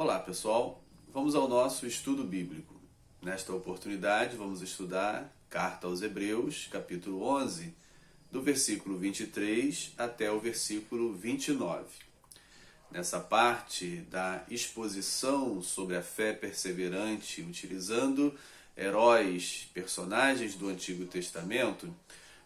Olá pessoal, vamos ao nosso estudo bíblico. Nesta oportunidade vamos estudar Carta aos Hebreus, capítulo 11, do versículo 23 até o versículo 29. Nessa parte da exposição sobre a fé perseverante, utilizando heróis, personagens do Antigo Testamento,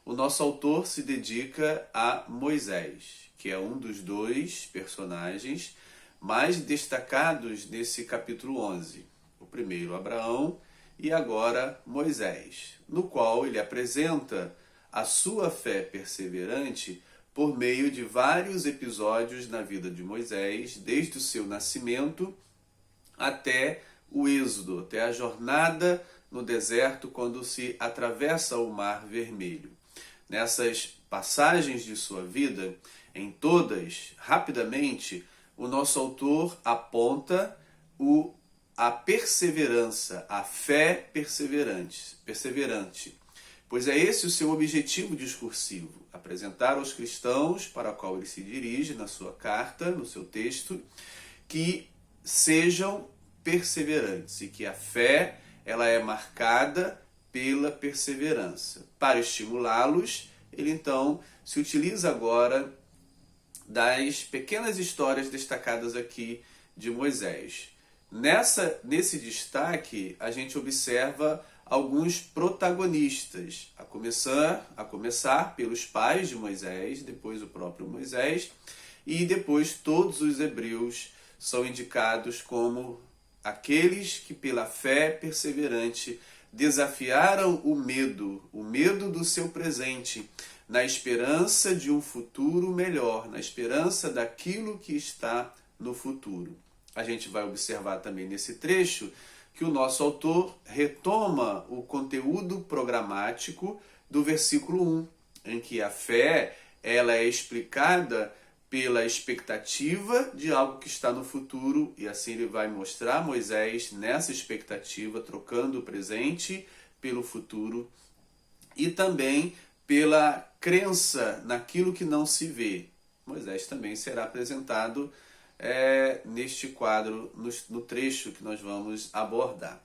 o nosso autor se dedica a Moisés, que é um dos dois personagens mais destacados nesse capítulo 11. O primeiro, Abraão, e agora Moisés, no qual ele apresenta a sua fé perseverante por meio de vários episódios na vida de Moisés, desde o seu nascimento até o êxodo, até a jornada no deserto, quando se atravessa o Mar Vermelho. Nessas passagens de sua vida, em todas, rapidamente, o nosso autor aponta a perseverança, a fé perseverante, pois é esse o seu objetivo discursivo, apresentar aos cristãos para o qual ele se dirige na sua carta, no seu texto, que sejam perseverantes e que a fé ela é marcada pela perseverança. Para estimulá-los, ele então se utiliza agora das pequenas histórias destacadas aqui de Moisés. Nesse destaque, a gente observa alguns protagonistas, a começar pelos pais de Moisés, depois o próprio Moisés, e depois todos os hebreus são indicados como aqueles que pela fé perseverante desafiaram o medo do seu presente, na esperança de um futuro melhor, na esperança daquilo que está no futuro. A gente vai observar também nesse trecho que o nosso autor retoma o conteúdo programático do versículo 1, em que a fé ela é explicada pela expectativa de algo que está no futuro, e assim ele vai mostrar Moisés nessa expectativa, trocando o presente pelo futuro, e também pela crença naquilo que não se vê. Moisés também será apresentado neste quadro, no trecho que nós vamos abordar.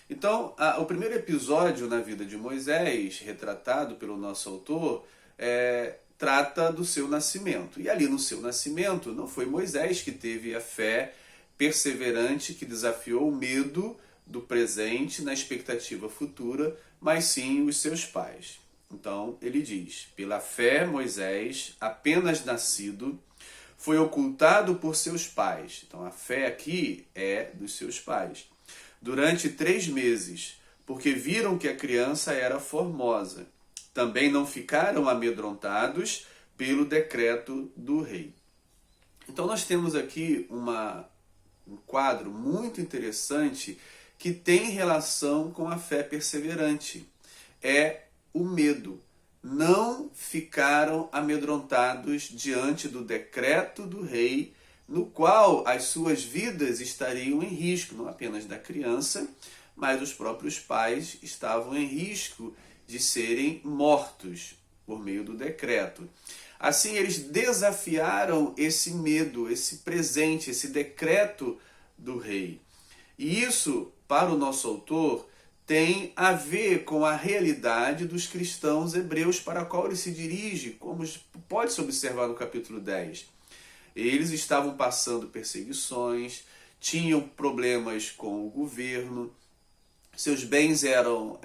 Então, o primeiro episódio na vida de Moisés, retratado pelo nosso autor, trata do seu nascimento. E ali no seu nascimento, não foi Moisés que teve a fé perseverante que desafiou o medo do presente na expectativa futura, mas sim os seus pais. Então, ele diz, pela fé, Moisés, apenas nascido, foi ocultado por seus pais. Então, a fé aqui é dos seus pais. Durante 3 meses, porque viram que a criança era formosa. Também não ficaram amedrontados pelo decreto do rei. Então, nós temos aqui um quadro muito interessante que tem relação com a fé perseverante. É o medo. Não ficaram amedrontados diante do decreto do rei, no qual as suas vidas estariam em risco, não apenas da criança, mas os próprios pais estavam em risco de serem mortos por meio do decreto. Assim, eles desafiaram esse medo, esse presente, esse decreto do rei. E isso, para o nosso autor, tem a ver com a realidade dos cristãos hebreus para a qual ele se dirige, como pode-se observar no capítulo 10. Eles estavam passando perseguições, tinham problemas com o governo, seus bens eram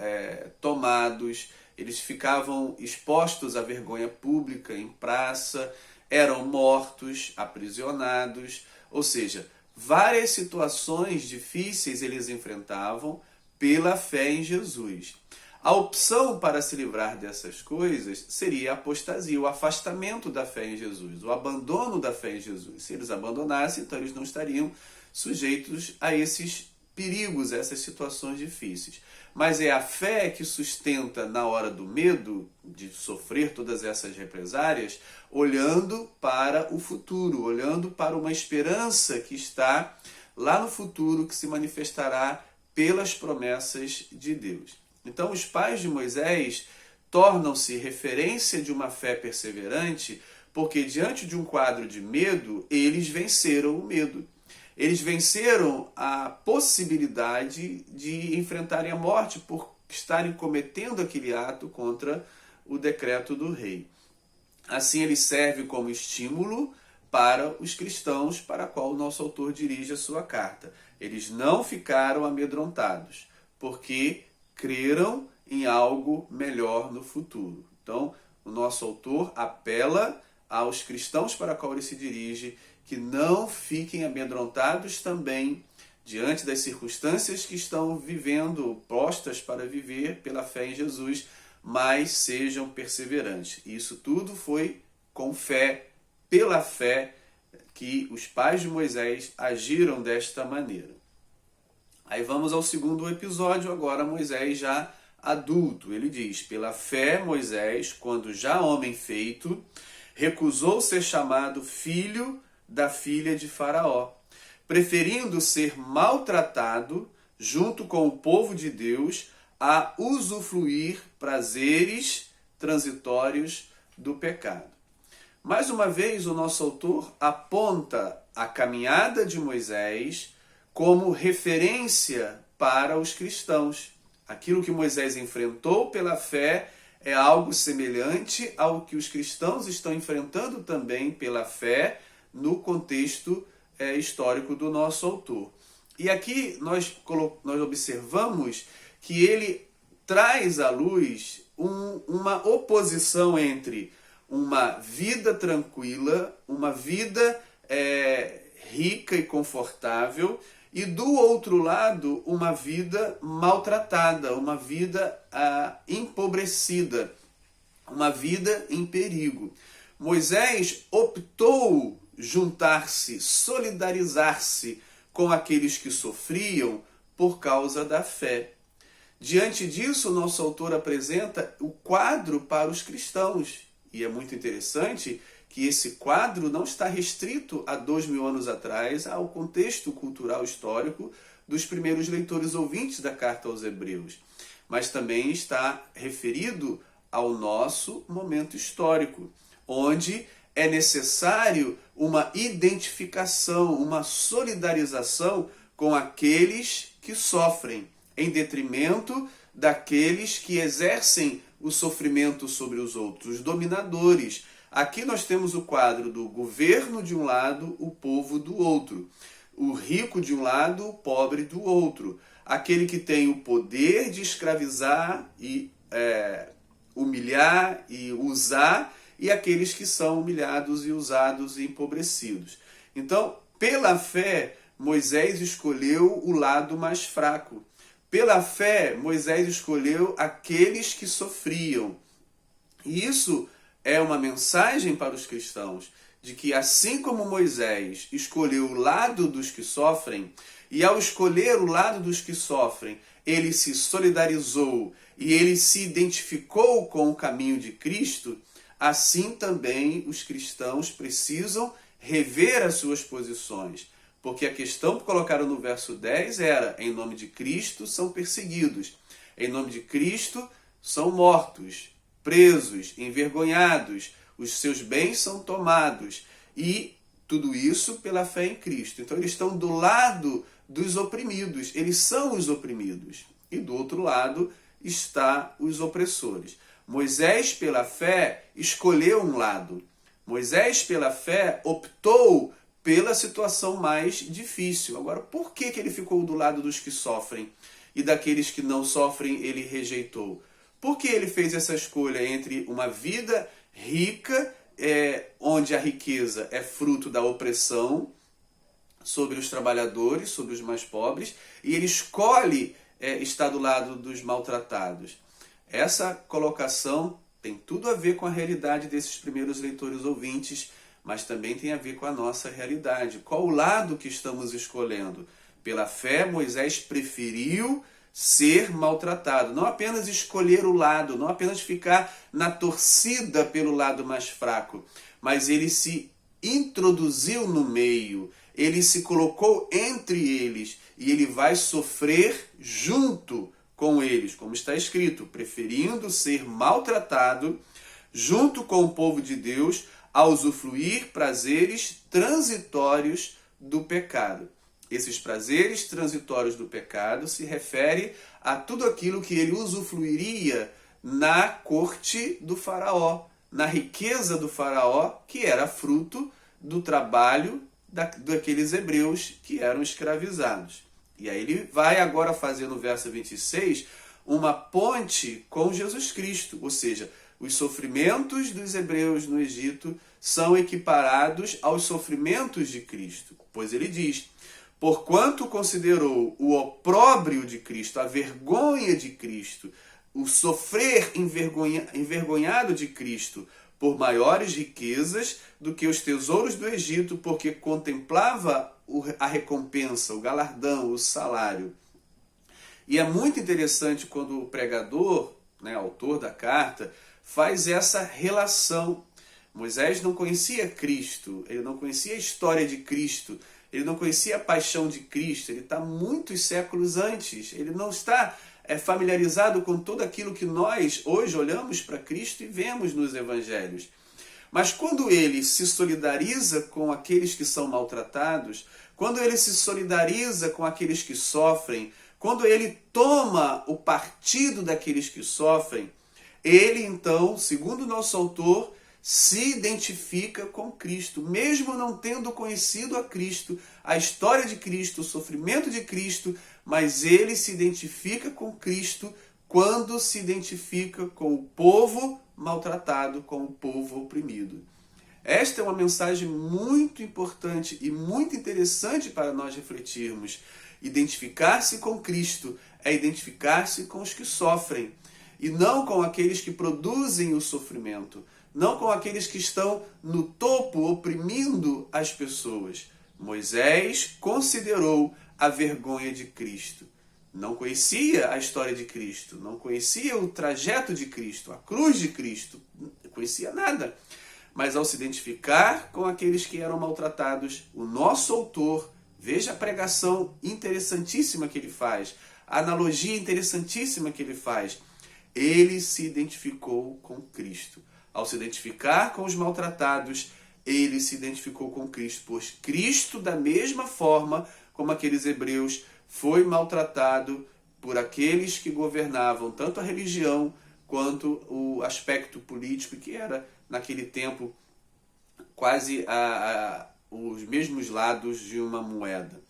tomados, eles ficavam expostos à vergonha pública em praça, eram mortos, aprisionados, ou seja, várias situações difíceis eles enfrentavam pela fé em Jesus. A opção para se livrar dessas coisas seria a apostasia, o afastamento da fé em Jesus, o abandono da fé em Jesus. Se eles abandonassem, então eles não estariam sujeitos a esses perigos, a essas situações difíceis. Mas é a fé que sustenta na hora do medo, de sofrer todas essas represárias, olhando para o futuro, olhando para uma esperança que está lá no futuro, que se manifestará pelas promessas de Deus. Então, os pais de Moisés tornam-se referência de uma fé perseverante, porque diante de um quadro de medo, eles venceram o medo. Eles venceram a possibilidade de enfrentarem a morte por estarem cometendo aquele ato contra o decreto do rei. Assim, ele serve como estímulo para os cristãos, para a qual o nosso autor dirige a sua carta. Eles não ficaram amedrontados, porque creram em algo melhor no futuro. Então, o nosso autor apela aos cristãos para a qual ele se dirige, que não fiquem amedrontados também diante das circunstâncias que estão vivendo, postas para viver pela fé em Jesus, mas sejam perseverantes. E isso tudo foi com fé, pela fé, que os pais de Moisés agiram desta maneira. Aí vamos ao segundo episódio, agora Moisés já adulto. Ele diz: pela fé Moisés, quando já homem feito, recusou ser chamado filho da filha de Faraó, preferindo ser maltratado junto com o povo de Deus a usufruir prazeres transitórios do pecado. Mais uma vez, o nosso autor aponta a caminhada de Moisés como referência para os cristãos. Aquilo que Moisés enfrentou pela fé é algo semelhante ao que os cristãos estão enfrentando também pela fé no contexto histórico do nosso autor. E aqui nós observamos que ele traz à luz uma oposição entre uma vida tranquila, uma vida rica e confortável, e do outro lado, uma vida maltratada, uma vida empobrecida, uma vida em perigo. Moisés optou juntar-se, solidarizar-se com aqueles que sofriam por causa da fé. Diante disso, o nosso autor apresenta o quadro para os cristãos. E é muito interessante que esse quadro não está restrito a 2000 anos atrás ao contexto cultural histórico dos primeiros leitores ouvintes da carta aos Hebreus, mas também está referido ao nosso momento histórico, onde é necessário uma identificação, uma solidarização com aqueles que sofrem, em detrimento daqueles que exercem o sofrimento sobre os outros, os dominadores. Aqui nós temos o quadro do governo de um lado, o povo do outro. O rico de um lado, o pobre do outro. Aquele que tem o poder de escravizar e humilhar e usar, e aqueles que são humilhados e usados e empobrecidos. Então, pela fé, Moisés escolheu o lado mais fraco. Pela fé, Moisés escolheu aqueles que sofriam. E isso é uma mensagem para os cristãos, de que assim como Moisés escolheu o lado dos que sofrem, e ao escolher o lado dos que sofrem, ele se solidarizou e ele se identificou com o caminho de Cristo, assim também os cristãos precisam rever as suas posições. Porque a questão que colocaram no verso 10 era: em nome de Cristo são perseguidos, em nome de Cristo são mortos, presos, envergonhados, os seus bens são tomados, e tudo isso pela fé em Cristo. Então eles estão do lado dos oprimidos, eles são os oprimidos, e do outro lado está os opressores. Moisés, pela fé, escolheu um lado. Moisés, pela fé, optou pela situação mais difícil. Agora, por que ele ficou do lado dos que sofrem e daqueles que não sofrem ele rejeitou? Por que ele fez essa escolha entre uma vida rica, onde a riqueza é fruto da opressão sobre os trabalhadores, sobre os mais pobres, e ele escolhe estar do lado dos maltratados? Essa colocação tem tudo a ver com a realidade desses primeiros leitores ouvintes, mas também tem a ver com a nossa realidade. Qual o lado que estamos escolhendo? Pela fé, Moisés preferiu ser maltratado. Não apenas escolher o lado, não apenas ficar na torcida pelo lado mais fraco, mas ele se introduziu no meio, ele se colocou entre eles e ele vai sofrer junto com eles, como está escrito, preferindo ser maltratado junto com o povo de Deus a usufruir prazeres transitórios do pecado. Esses prazeres transitórios do pecado se refere a tudo aquilo que ele usufruiria na corte do faraó, na riqueza do faraó, que era fruto do trabalho daqueles hebreus que eram escravizados. E aí ele vai agora fazer no verso 26 uma ponte com Jesus Cristo, ou seja, os sofrimentos dos hebreus no Egito são equiparados aos sofrimentos de Cristo, pois ele diz: porquanto considerou o opróbrio de Cristo, a vergonha de Cristo, o sofrer envergonhado de Cristo por maiores riquezas do que os tesouros do Egito, porque contemplava a recompensa, o galardão, o salário. E é muito interessante quando o pregador, autor da carta, faz essa relação. Moisés não conhecia Cristo, ele não conhecia a história de Cristo, ele não conhecia a paixão de Cristo, ele está muitos séculos antes, ele não está familiarizado com tudo aquilo que nós hoje olhamos para Cristo e vemos nos evangelhos. Mas quando ele se solidariza com aqueles que são maltratados, quando ele se solidariza com aqueles que sofrem, quando ele toma o partido daqueles que sofrem, ele então, segundo o nosso autor, se identifica com Cristo, mesmo não tendo conhecido a Cristo, a história de Cristo, o sofrimento de Cristo, mas ele se identifica com Cristo quando se identifica com o povo maltratado, com o povo oprimido. Esta é uma mensagem muito importante e muito interessante para nós refletirmos. Identificar-se com Cristo é identificar-se com os que sofrem, e não com aqueles que produzem o sofrimento, não com aqueles que estão no topo oprimindo as pessoas. Moisés considerou a vergonha de Cristo. Não conhecia a história de Cristo, não conhecia o trajeto de Cristo, a cruz de Cristo, não conhecia nada. Mas ao se identificar com aqueles que eram maltratados, o nosso autor, veja a pregação interessantíssima que ele faz, a analogia interessantíssima que ele faz, ele se identificou com Cristo. Ao se identificar com os maltratados, ele se identificou com Cristo, pois Cristo, da mesma forma como aqueles hebreus, foi maltratado por aqueles que governavam tanto a religião quanto o aspecto político, que era, naquele tempo, quase os mesmos lados de uma moeda.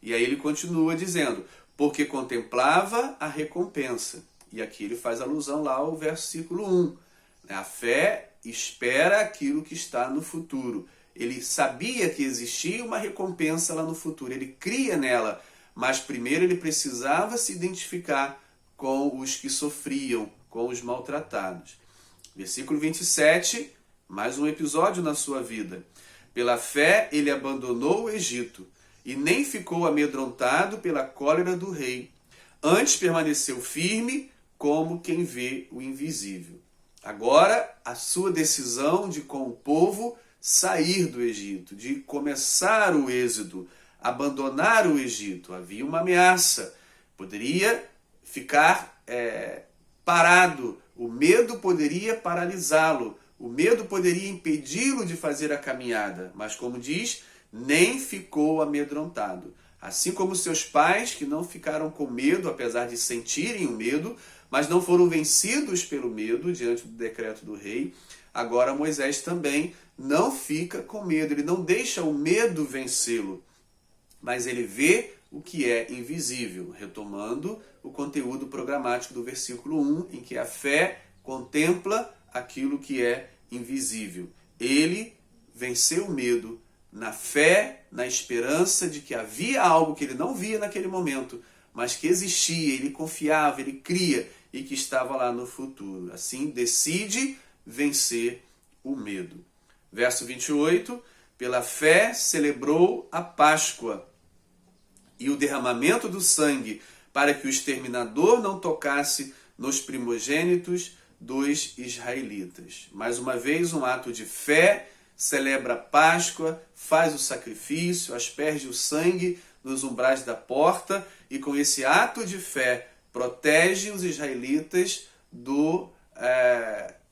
E aí ele continua dizendo, porque contemplava a recompensa. E aqui ele faz alusão lá ao versículo 1. A fé espera aquilo que está no futuro. Ele sabia que existia uma recompensa lá no futuro, ele cria nela, mas primeiro ele precisava se identificar com os que sofriam, com os maltratados. Versículo 27, mais um episódio na sua vida. Pela fé ele abandonou o Egito e nem ficou amedrontado pela cólera do rei. Antes permaneceu firme como quem vê o invisível. Agora, a sua decisão de com o povo sair do Egito, de começar o êxodo, abandonar o Egito. Havia uma ameaça, poderia ficar parado, o medo poderia paralisá-lo, o medo poderia impedi-lo de fazer a caminhada, mas como diz, nem ficou amedrontado. Assim como seus pais, que não ficaram com medo, apesar de sentirem o medo, mas não foram vencidos pelo medo diante do decreto do rei, agora Moisés também não fica com medo, ele não deixa o medo vencê-lo, mas ele vê o que é invisível, retomando o conteúdo programático do versículo 1, em que a fé contempla aquilo que é invisível. Ele venceu o medo na fé, na esperança de que havia algo que ele não via naquele momento, mas que existia, ele confiava, ele cria e que estava lá no futuro. Assim, decide vencer o medo. Verso 28, pela fé celebrou a Páscoa e o derramamento do sangue, para que o exterminador não tocasse nos primogênitos dos israelitas. Mais uma vez, um ato de fé, celebra a Páscoa, faz o sacrifício, asperge o sangue nos umbrais da porta e com esse ato de fé protege os israelitas do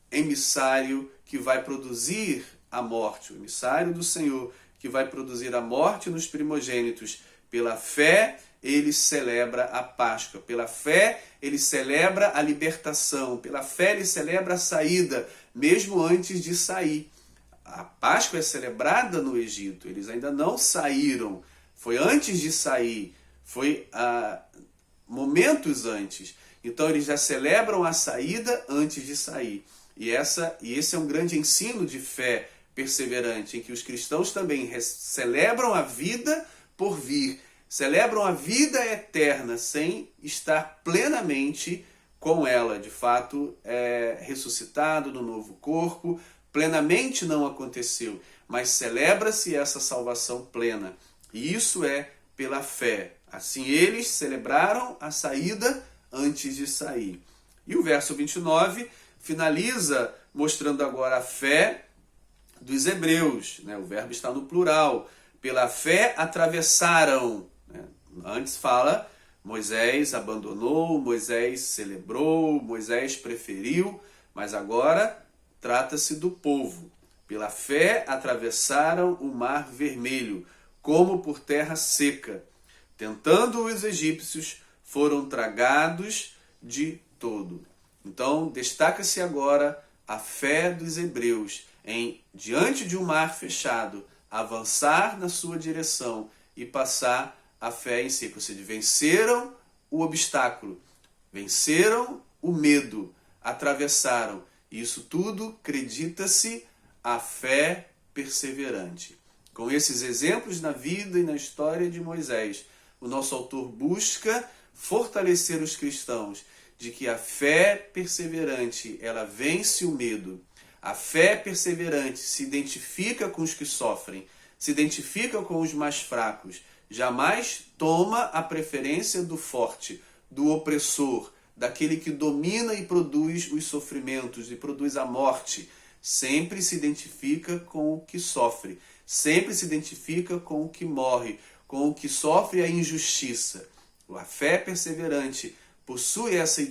emissário que vai produzir a morte, o emissário do Senhor que vai produzir a morte nos primogênitos. Pela fé, ele celebra a Páscoa. Pela fé, ele celebra a libertação. Pela fé, ele celebra a saída, mesmo antes de sair. A Páscoa é celebrada no Egito. Eles ainda não saíram. Foi antes de sair. Foi momentos antes. Então, eles já celebram a saída antes de sair. E esse é um grande ensino de fé perseverante, em que os cristãos também celebram a vida por vir, celebram a vida eterna sem estar plenamente com ela, de fato, ressuscitado no novo corpo, plenamente não aconteceu, mas celebra-se essa salvação plena. E isso é pela fé. Assim eles celebraram a saída antes de sair. E o verso 29 finaliza mostrando agora a fé dos hebreus, né? O verbo está no plural. Pela fé atravessaram. Né? Antes fala, Moisés abandonou, Moisés celebrou, Moisés preferiu, mas agora trata-se do povo. Pela fé atravessaram o mar vermelho, como por terra seca. Tentando os egípcios, foram tragados de todo. Então, destaca-se agora a fé dos hebreus em, diante de um mar fechado, avançar na sua direção e passar a fé em si. Ou seja, venceram o obstáculo, venceram o medo, atravessaram. Isso tudo acredita-se a fé perseverante. Com esses exemplos na vida e na história de Moisés, o nosso autor busca fortalecer os cristãos de que a fé perseverante, ela vence o medo. A fé perseverante se identifica com os que sofrem, se identifica com os mais fracos, jamais toma a preferência do forte, do opressor, daquele que domina e produz os sofrimentos e produz a morte. Sempre se identifica com o que sofre, sempre se identifica com o que morre, com o que sofre a injustiça. A fé perseverante possui essa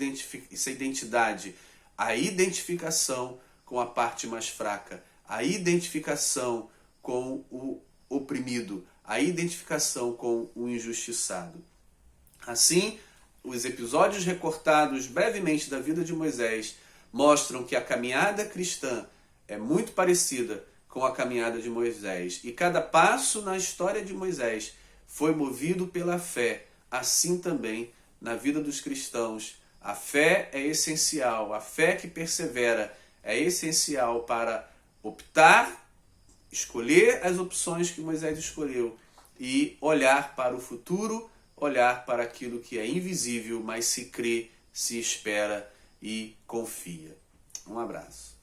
identidade, a identificação com a parte mais fraca, a identificação com o oprimido, a identificação com o injustiçado. Assim, os episódios recortados brevemente da vida de Moisés mostram que a caminhada cristã é muito parecida com a caminhada de Moisés. E cada passo na história de Moisés foi movido pela fé, assim também na vida dos cristãos. A fé é essencial, a fé que persevera é essencial para optar, escolher as opções que Moisés escolheu e olhar para o futuro, olhar para aquilo que é invisível, mas se crê, se espera e confia. Um abraço.